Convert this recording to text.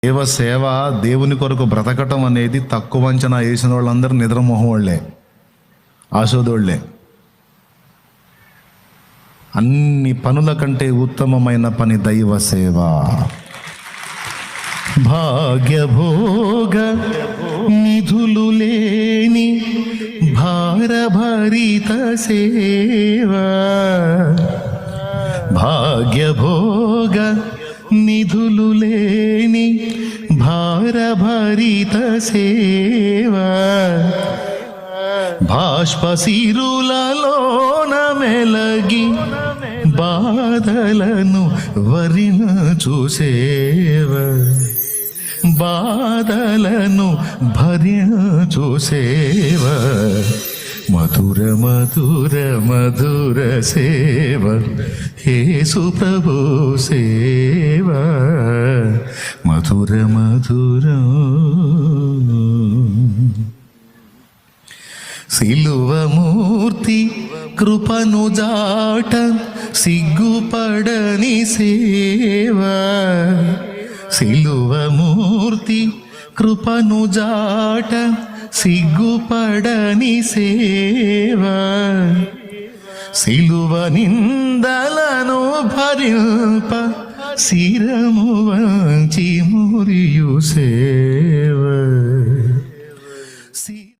దేవ సేవ, దేవుని కొరకు బ్రతకటం అనేది తక్కువ అంచనా వేసిన వాళ్ళందరూ నిద్రమోహం వాళ్ళే, ఆశోదోళ్లే. అన్ని పనుల కంటే ఉత్తమమైన పని దైవ సేవ. భాగ్యభోగ నిధులు లేని భారభరిత సేవ, భాగ్యభోగ నిధులు లేని భారభరిత సేవ, బాష్పశిరులలోన మెలగి బాధలను వరించు సేవ, బాధలను భరించు సేవ, మధుర మధుర మధుర సేవ, యేసు ప్రభు సేవ, మధుర మధుర. సిలువమూర్తి కృపను జాట సిగ్గుపడని సేవ, సిలువమూర్తి కృపను జాట సిగ్గుపడని సేవ, సిలువ నిందలను భరింప శిరము వంచి మురియు సేవ.